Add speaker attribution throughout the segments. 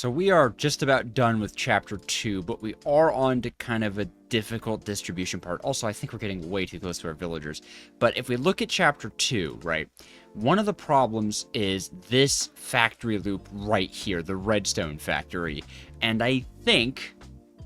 Speaker 1: So we are just about done with chapter 2, but we are on to kind of a difficult distribution part. Also, I think we're getting way too close to our villagers. But if we look at chapter 2, right, one of the problems is this factory loop right here, the redstone factory. And I think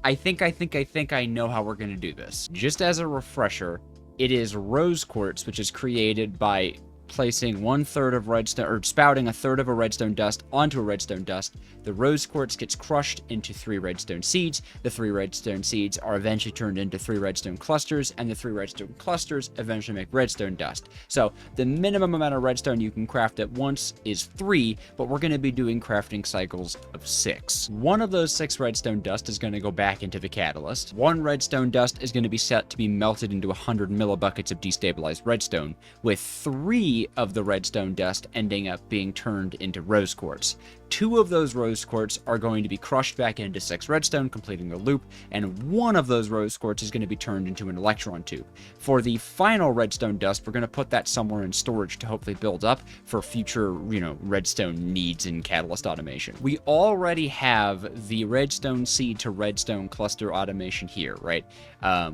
Speaker 1: I know how we're going to do this. Just as a refresher, it is rose quartz, which is created by placing 1/3 of redstone, or spouting 1/3 of a redstone dust onto a redstone dust. The rose quartz gets crushed into 3 redstone seeds. The 3 redstone seeds are eventually turned into 3 redstone clusters, and the 3 redstone clusters eventually make redstone dust. So the minimum amount of redstone you can craft at once is 3, but we're going to be doing crafting cycles of 6. One of those 6 redstone dust is going to go back into the catalyst. 1 redstone dust is going to be set to be melted into 100 millibuckets of destabilized redstone, with 3 of the redstone dust ending up being turned into rose quartz. 2 of those rose quartz are going to be crushed back into 6 redstone, completing the loop, and 1 of those rose quartz is going to be turned into an electron tube. For the final redstone dust, we're going to put that somewhere in storage to hopefully build up for future, redstone needs in catalyst automation. We already have the redstone seed to redstone cluster automation here, right?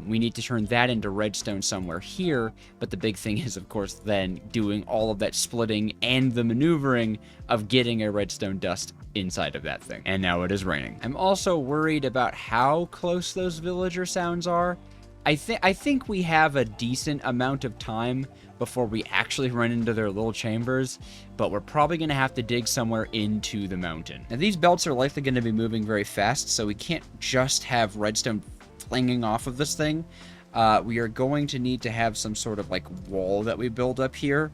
Speaker 1: We need to turn that into redstone somewhere here, but the big thing is, of course, then doing all of that splitting and the maneuvering of getting a redstone dust inside of that thing. And now it is raining. I'm also worried about how close those villager sounds are. I think we have a decent amount of time before we actually run into their little chambers, but we're probably going to have to dig somewhere into the mountain. Now, these belts are likely going to be moving very fast, so we can't just have redstone flinging off of this thing. We are going to need to have some sort of wall that we build up here.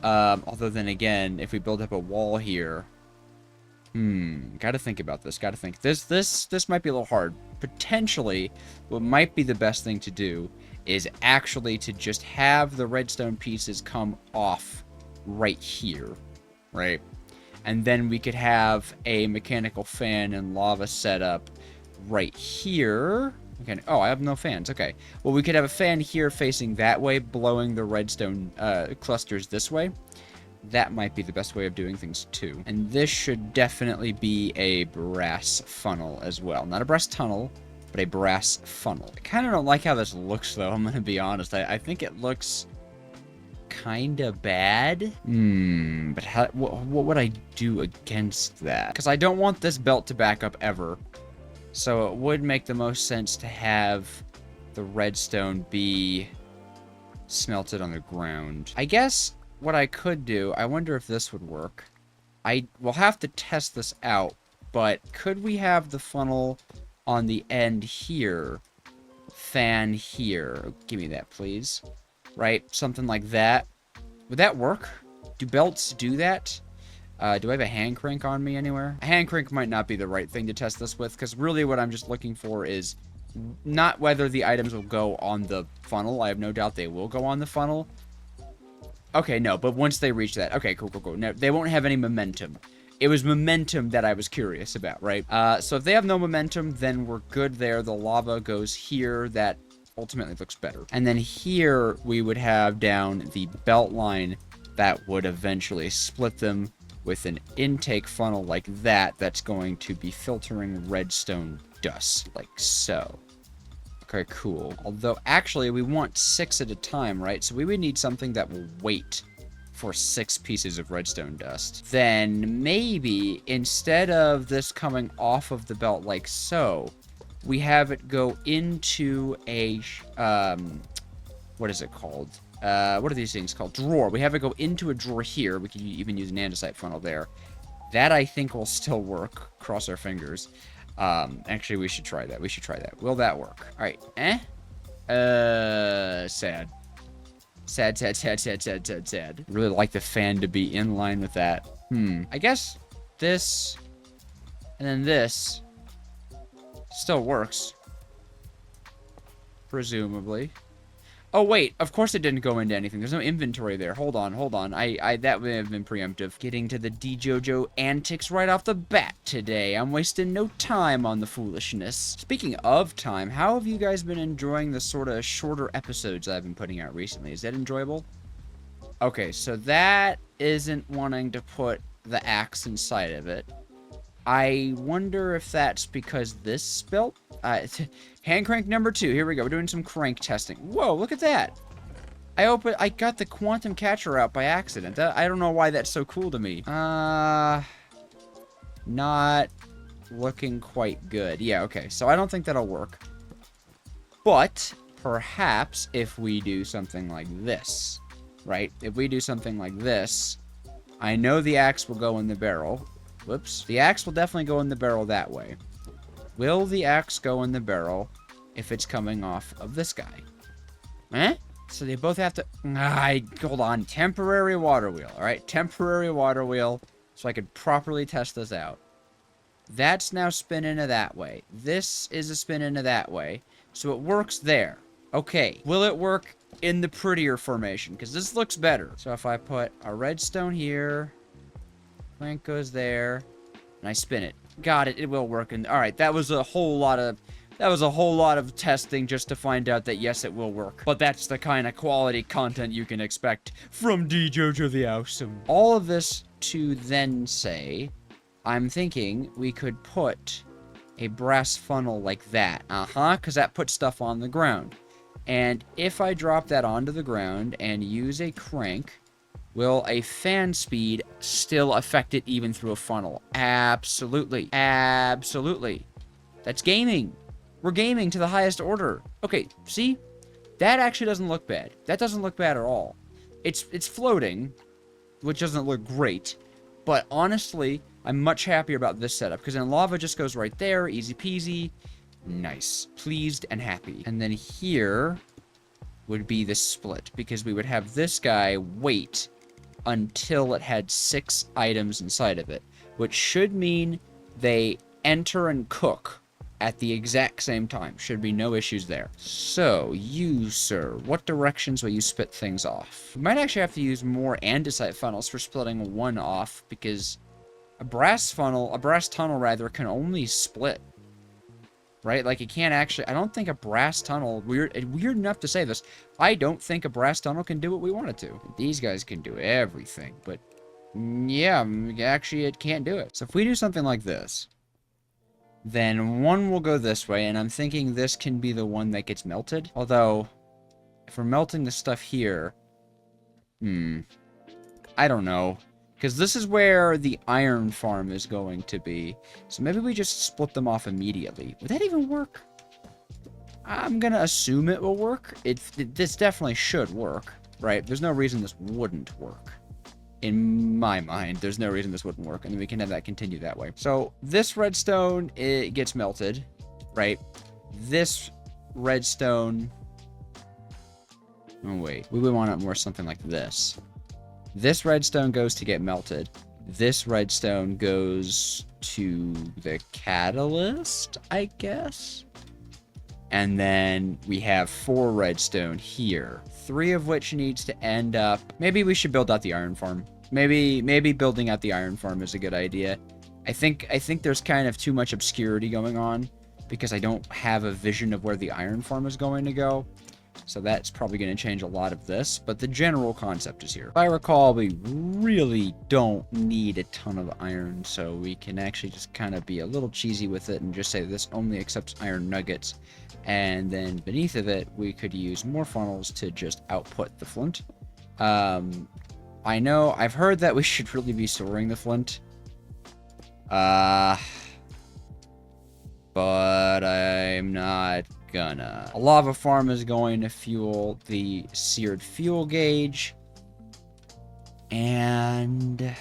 Speaker 1: Although then again, if we build up a wall here, gotta think about this, gotta think. This might be a little hard. Potentially, what might be the best thing to do is actually to just have the redstone pieces come off right here, right? And then we could have a mechanical fan and lava set up right here. Okay. Oh, I have no fans. Okay. Well, we could have a fan here facing that way, blowing the redstone clusters this way. That might be the best way of doing things, too. And this should definitely be a brass funnel as well. Not a brass tunnel, but a brass funnel. I kind of don't like how this looks, though. I'm going to be honest. I think it looks kind of bad. But what would I do against that? Because I don't want this belt to back up ever. So it would make the most sense to have the redstone be smelted on the ground. I guess what I could do, I wonder if this would work. I will have to test this out, but could we have the funnel on the end here, fan here? Give me that, please. Right? Something like that. Would that work? Do belts do that? Do I have a hand crank on me anywhere? A hand crank might not be the right thing to test this with, because really what I'm just looking for is not whether the items will go on the funnel. I have no doubt they will go on the funnel. Okay, no, but once they reach that. Okay, cool. Now, they won't have any momentum. It was momentum that I was curious about, right? So if they have no momentum, then we're good there. The lava goes here. That ultimately looks better. And then here, we would have down the belt line that would eventually split them with an intake funnel like that, that's going to be filtering redstone dust, like so. Okay, cool. Although, actually, we want 6 at a time, right? So we would need something that will wait for 6 pieces of redstone dust. Then, maybe, instead of this coming off of the belt like so, we have it go into a, what is it called? What are these things called? Drawer. We have it go into a drawer here. We can even use an andesite funnel there. That, I think, will still work. Cross our fingers. Actually, we should try that. Will that work? All right. Sad. Sad. Really like the fan to be in line with that. I guess this and then this still works. Presumably. Oh, wait. Of course it didn't go into anything. There's no inventory there. Hold on. That would have been preemptive. Getting to the Dejojo antics right off the bat today. I'm wasting no time on the foolishness. Speaking of time, how have you guys been enjoying the sort of shorter episodes I've been putting out recently? Is that enjoyable? Okay, so that isn't wanting to put the axe inside of it. I wonder if that's because this built. Hand crank number 2. Here we go. We're doing some crank testing. Whoa, look at that. I got the quantum catcher out by accident. I don't know why that's so cool to me. Not looking quite good. Yeah, okay. So I don't think that'll work. But perhaps if we do something like this, right? If we do something like this, I know the axe will go in the barrel. Whoops. The axe will definitely go in the barrel that way. Will the axe go in the barrel if it's coming off of this guy? Eh? So they both have to... hold on. Temporary water wheel. All right? Temporary water wheel so I could properly test this out. That's now spin into that way. This is a spin into that way. So it works there. Okay. Will it work in the prettier formation? Because this looks better. So if I put a redstone here... Crank goes there, and I spin it. Got it. It will work. And all right, that was a whole lot of testing just to find out that yes, it will work. But that's the kind of quality content you can expect from Dejojotheawsome. All of this to then say, I'm thinking we could put a brass funnel like that. Because that puts stuff on the ground. And if I drop that onto the ground and use a crank, will a fan speed still affect it even through a funnel? Absolutely. Absolutely. That's gaming. We're gaming to the highest order. Okay, see? That actually doesn't look bad. That doesn't look bad at all. It's floating, which doesn't look great. But honestly, I'm much happier about this setup. Because then lava just goes right there. Easy peasy. Nice. Pleased and happy. And then here would be the split. Because we would have this guy wait until it had 6 items inside of it, which should mean they enter and cook at the exact same time. Should be no issues there. So, you, sir, what directions will you split things off? We might actually have to use more andesite funnels for splitting one off, because a brass tunnel rather, can only split. Right? Like, it can't actually... I don't think a brass tunnel... Weird enough to say this. I don't think a brass tunnel can do what we want it to. These guys can do everything, but... yeah, actually, it can't do it. So if we do something like this, then one will go this way, and I'm thinking this can be the one that gets melted. Although, if we're melting the stuff here... I don't know. Because this is where the iron farm is going to be. So maybe we just split them off immediately. Would that even work? I'm going to assume it will work. This definitely should work, right? There's no reason this wouldn't work. In my mind, there's no reason this wouldn't work. And then we can have that continue that way. So this redstone, it gets melted, right? This redstone... oh, wait. We would want it more something like this. This redstone goes to get melted. This redstone goes to the catalyst, I guess? And then we have 4 redstone here. 3 of which needs to end up... maybe we should build out the iron farm. Maybe building out the iron farm is a good idea. I think there's kind of too much obscurity going on, because I don't have a vision of where the iron farm is going to go. So that's probably going to change a lot of this, but the general concept is here. If I recall, we really don't need a ton of iron, so we can actually just kind of be a little cheesy with it and just say this only accepts iron nuggets. And then beneath of it, we could use more funnels to just output the flint. I know, I've heard that we should really be storing the flint. But I'm not gonna. A lava farm is going to fuel the seared fuel gauge. And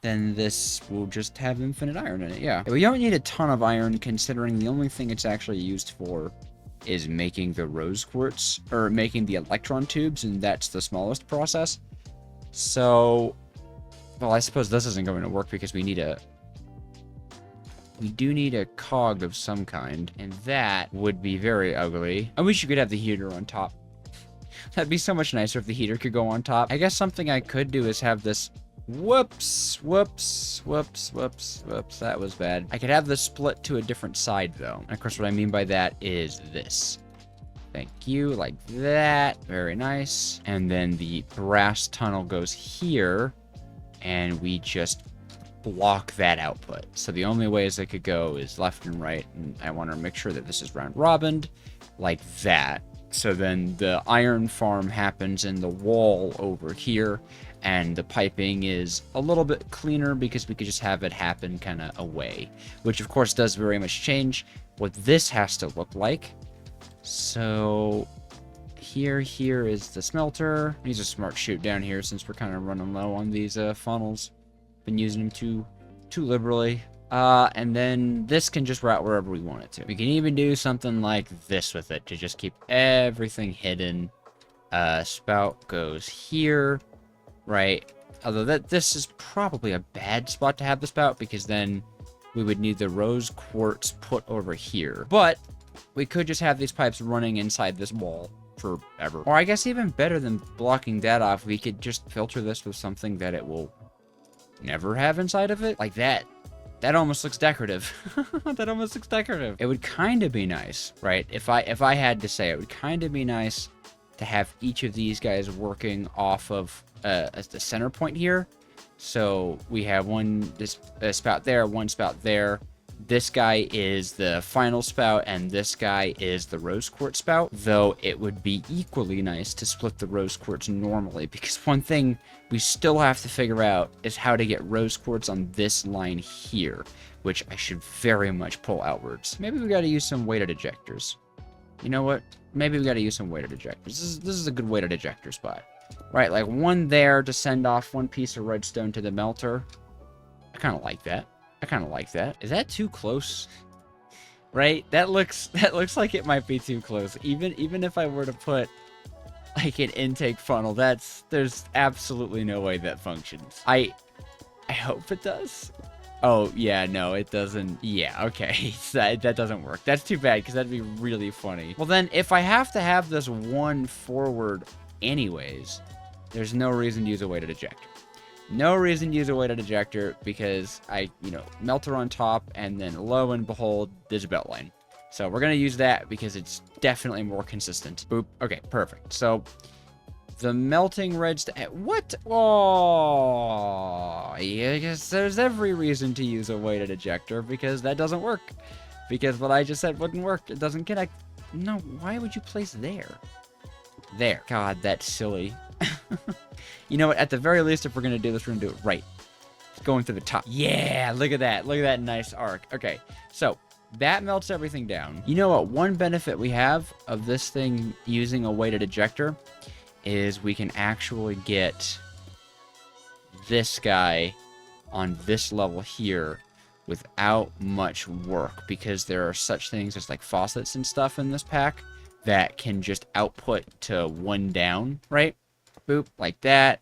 Speaker 1: then this will just have infinite iron in it, yeah. We don't need a ton of iron, considering the only thing it's actually used for is making the rose quartz, or making the electron tubes, and that's the smallest process. So, well, I suppose this isn't going to work because we do need a cog of some kind, and that would be very ugly. I wish you could have the heater on top. That'd be so much nicer if the heater could go on top. I guess something I could do is have this... whoops. That was bad. I could have this split to a different side, though. And of course, what I mean by that is this. Thank you, like that. Very nice. And then the brass tunnel goes here, and we just block that output. So the only ways it could go is left and right, and I want to make sure that this is round robined like that. So then the iron farm happens in the wall over here, and the piping is a little bit cleaner because we could just have it happen kind of away, which of course does very much change what this has to look like. So here is the smelter. He's a smart shoot down here since we're kind of running low on these funnels. Been using them too liberally. And then this can just route wherever we want it to. We can even do something like this with it to just keep everything hidden. Spout goes here, right? Although this is probably a bad spot to have the spout, because then we would need the rose quartz put over here. But we could just have these pipes running inside this wall forever. Or I guess even better than blocking that off, we could just filter this with something that it will never have inside of it. Like that. That almost looks decorative. That almost looks decorative. It would kind of be nice, right? If I had to say, it would kind of be nice to have each of these guys working off of the center point here. So we have one spout there, one spout there. This guy is the final spout, and this guy is the rose quartz spout. Though it would be equally nice to split the rose quartz normally, because one thing we still have to figure out is how to get rose quartz on this line here, which I should very much pull outwards. Maybe we got to use some weighted ejectors. You know what? Maybe we got to use some weighted ejectors. This is a good weighted ejector spot. Right, like one there to send off one piece of redstone to the melter. I kind of like that. I kind of like that. Is that too close? Right? That looks like it might be too close. Even if I were to put like an intake funnel, there's absolutely no way that functions. I hope it does. Oh, yeah, no, it doesn't. Yeah, okay. That doesn't work. That's too bad, because that'd be really funny. Well, then, if I have to have this one forward anyways, there's no reason to use a weighted ejector. No reason to use a weighted ejector, because melter on top, and then lo and behold, there's a belt line. So we're going to use that because it's definitely more consistent. Boop. Okay, perfect. So the melting redstone. What? Oh, yeah, I guess there's every reason to use a weighted ejector, because that doesn't work. Because what I just said wouldn't work. It doesn't connect. No, why would you place there? There. God, that's silly. You know what? At the very least, if we're going to do this, we're going to do it right. It's going through the top. Yeah, look at that. Look at that nice arc. Okay, so that melts everything down. You know what? One benefit we have of this thing using a weighted ejector is we can actually get this guy on this level here without much work, because there are such things as like faucets and stuff in this pack that can just output to one down, right? Boop, like that.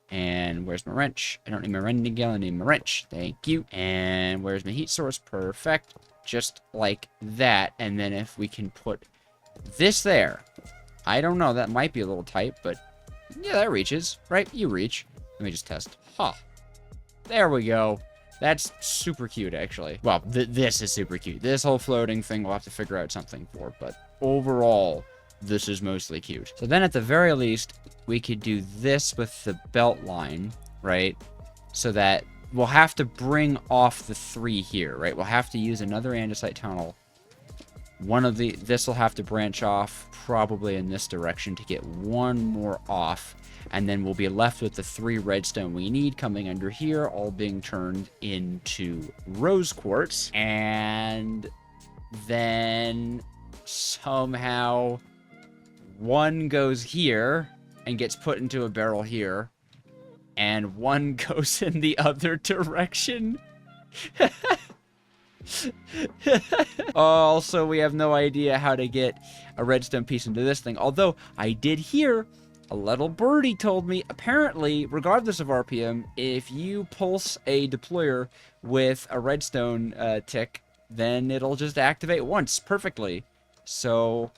Speaker 1: And where's my wrench? I don't need my rending gun, I need my wrench. Thank you. And where's my heat source? Perfect. Just like that. And then if we can put this there. I don't know, that might be a little tight, but yeah, that reaches, right? You reach. Let me just test. Huh. There we go. That's super cute, actually. Well, this is super cute. This whole floating thing we'll have to figure out something for, but overall, this is mostly cute. So then at the very least, we could do this with the belt line, right? So that we'll have to bring off the 3 here, right? We'll have to use another andesite tunnel. This will have to branch off probably in this direction to get one more off. And then we'll be left with the 3 redstone we need coming under here, all being turned into rose quartz. And then somehow one goes here and gets put into a barrel here, and one goes in the other direction. Also, we have no idea how to get a redstone piece into this thing, although I did hear a little birdie told me, apparently, regardless of RPM, if you pulse a deployer with a redstone tick, then it'll just activate once perfectly. So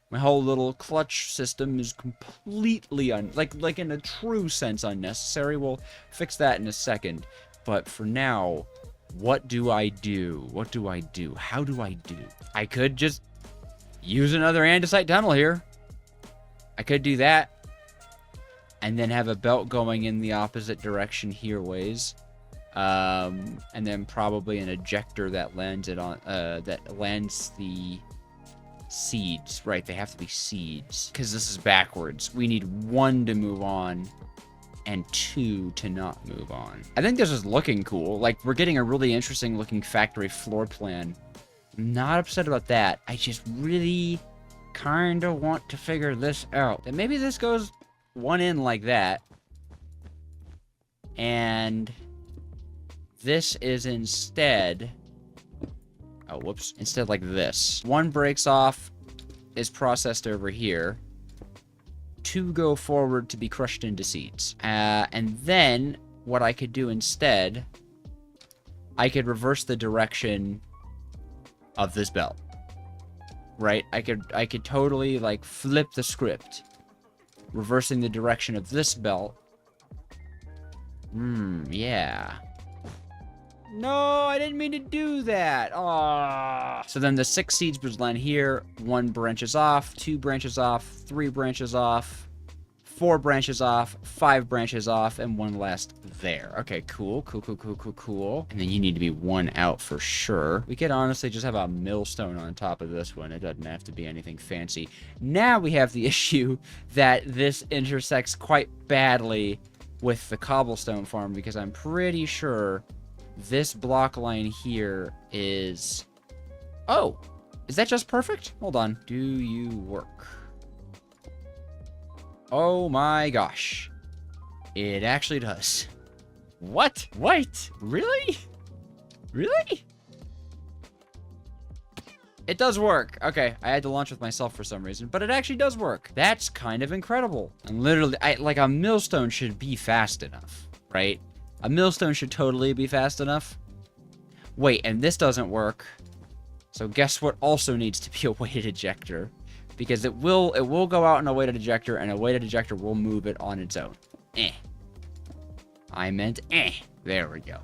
Speaker 1: my whole little clutch system is completely like in a true sense unnecessary. We'll fix that in a second. But for now, what do I do? What do I do? How do I do? I could just use another andesite tunnel here. I could do that. And then have a belt going in the opposite direction here ways. And then probably an ejector that lands it on, that lands the seeds. Right, they have to be seeds. Because this is backwards. We need 1 to move on and 2 to not move on. I think this is looking cool. Like, we're getting a really interesting looking factory floor plan. I'm not upset about that. I just really kind of want to figure this out. And maybe this goes 1 in like that. And this is instead... Oh, whoops. Instead like this. 1 breaks off, is processed over here. 2 go forward to be crushed into seeds. And then, what I could do instead, I could reverse the direction of this belt. Right? I could totally, like, flip the script. Reversing the direction of this belt. Yeah. No, I didn't mean to do that. Aww. So then the 6 seeds would land here. 1 branches off, 2 branches off, 3 branches off, 4 branches off, 5 branches off, and 1 last there. Okay, cool. And then you need to be 1 out for sure. We could honestly just have a millstone on top of this one. It doesn't have to be anything fancy. Now we have the issue that this intersects quite badly with the cobblestone farm, because I'm pretty sure this block line here is... Oh! Is that just perfect? Hold on. Do you work? Oh my gosh. It actually does. What? Wait! Really? Really? It does work. Okay, I had to launch with myself for some reason, but it actually does work. That's kind of incredible. And literally, like, a millstone should be fast enough, right? A millstone should totally be fast enough. Wait, and this doesn't work. So guess what also needs to be a weighted ejector? Because it will go out in a weighted ejector, and a weighted ejector will move it on its own. I meant There we go.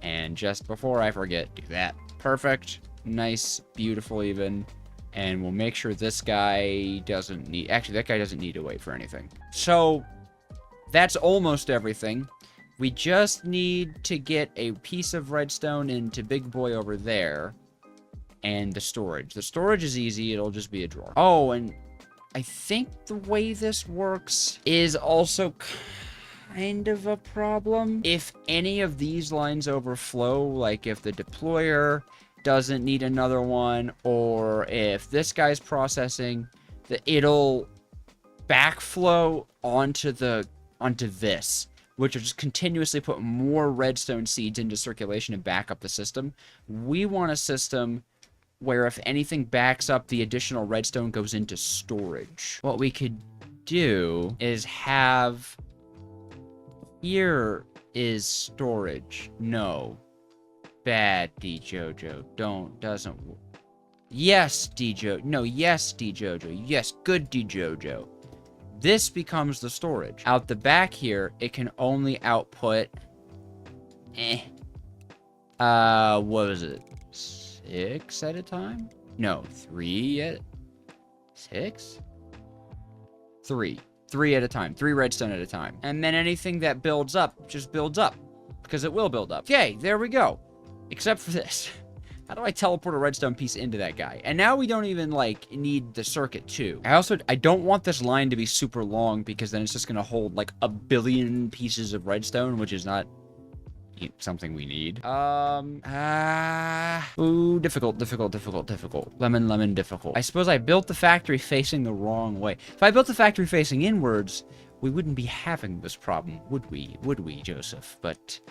Speaker 1: And just before I forget, do that. Perfect. Nice. Beautiful even. And we'll make sure this guy doesn't need... Actually, that guy doesn't need to wait for anything. So, that's almost everything. We just need to get a piece of redstone into Big Boy over there. And the storage. The storage is easy. It'll just be a drawer. Oh, and I think the way this works is also kind of a problem. If any of these lines overflow, like if the deployer doesn't need another one, or if this guy's processing, it'll backflow onto this, which will just continuously put more redstone seeds into circulation and back up the system. We want a system where if anything backs up, the additional redstone goes into storage. What we could do is have... Here is storage. No. Bad, Dejojo. Doesn't... Yes, Dejojo. No, yes, Dejojo. Yes, good, Dejojo. This becomes the storage. Out the back here, it can only output... what was it? 6 at a time? No, 3 at... 6? 3. 3 at a time. 3 redstone at a time. And then anything that builds up, just builds up. Because it will build up. Okay, there we go. Except for this. How do I teleport a redstone piece into that guy? And now we don't even, like, need the circuit, too. I don't want this line to be super long, because then it's just gonna hold, like, 1 billion pieces of redstone, which is not something we need. Ooh, difficult. Lemon, difficult. I suppose I built the factory facing the wrong way. If I built the factory facing inwards, we wouldn't be having this problem, would we? Would we, Joseph? But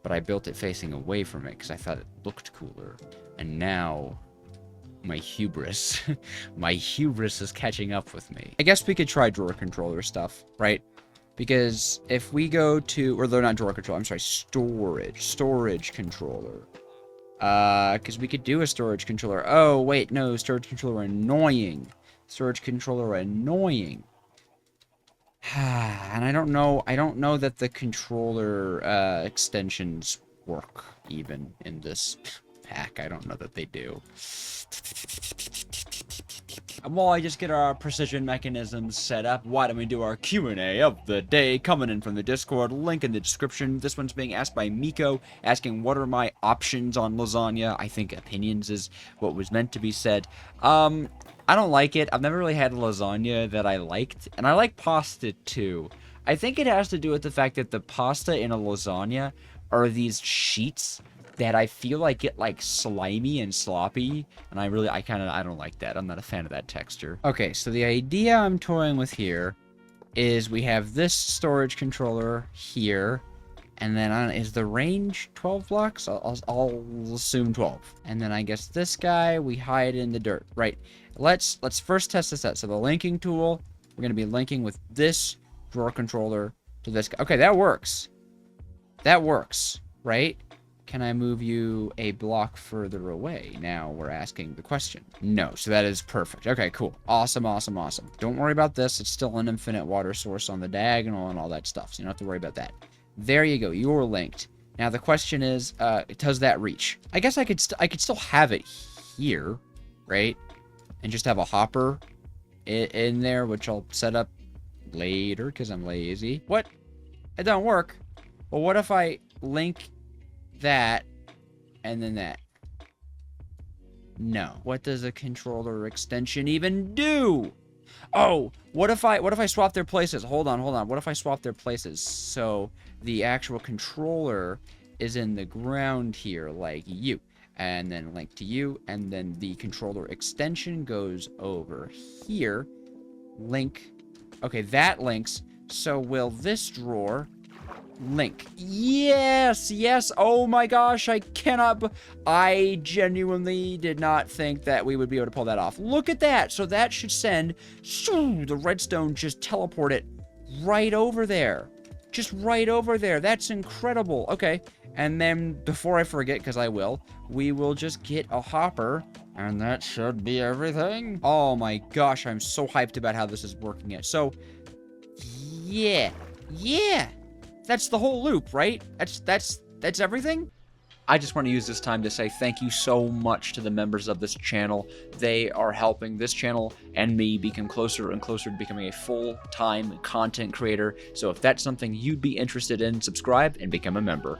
Speaker 1: I built it facing away from it because I thought it looked cooler. And now, my hubris is catching up with me. I guess we could try drawer controller stuff, right? Because if we go to, or they're not drawer controller, I'm sorry, storage controller. Because we could do a storage controller. Oh, wait, no, storage controller annoying. And I don't know that the controller extensions work even in this pack. I don't know that they do. And while I just get our precision mechanisms set up, why don't we do our Q&A of the day, coming in from the Discord, link in the description. This one's being asked by Miko, asking what are my options on lasagna. I think opinions is what was meant to be said. I don't like it. I've never really had a lasagna that I liked, and I like pasta too. I think it has to do with the fact that the pasta in a lasagna are these sheets that I feel like get like slimy and sloppy, and I don't like that. I'm not a fan of that texture. Okay, so the idea I'm toying with here is we have this storage controller here, and then is the range 12 blocks? I'll assume 12. And then I guess this guy we hide in the dirt. Right. Let's first test this out. So the linking tool, we're gonna be linking with this drawer controller to this guy. Okay, that works. That works, right? Can I move you a block further away? Now we're asking the question. No, so that is perfect. Okay, cool. Awesome, awesome, awesome. Don't worry about this. It's still an infinite water source on the diagonal and all that stuff, so you don't have to worry about that. There you go. You're linked. Now the question is, does that reach? I guess I could still have it here, right? And just have a hopper in there, which I'll set up later because I'm lazy. What? It don't work. Well, what if I link that and then that? No. What does a controller extension even do? Oh, what if I swap their places? Hold on. What if I swap their places? So the actual controller is in the ground here, like you, and then link to you, and then the controller extension goes over here. Link. Okay, that links. So will this drawer link? Yes, yes. Oh my gosh, I genuinely did not think that we would be able to pull that off. Look at that. So that should send the redstone, just teleport it right over there. Just right over there. That's incredible. Okay. And then before I forget, because I will, we will just get a hopper, and that should be everything. Oh my gosh, I'm so hyped about how this is working it. So yeah. That's the whole loop, right? That's everything? I just want to use this time to say thank you so much to the members of this channel. They are helping this channel and me become closer and closer to becoming a full-time content creator. So if that's something you'd be interested in, subscribe and become a member.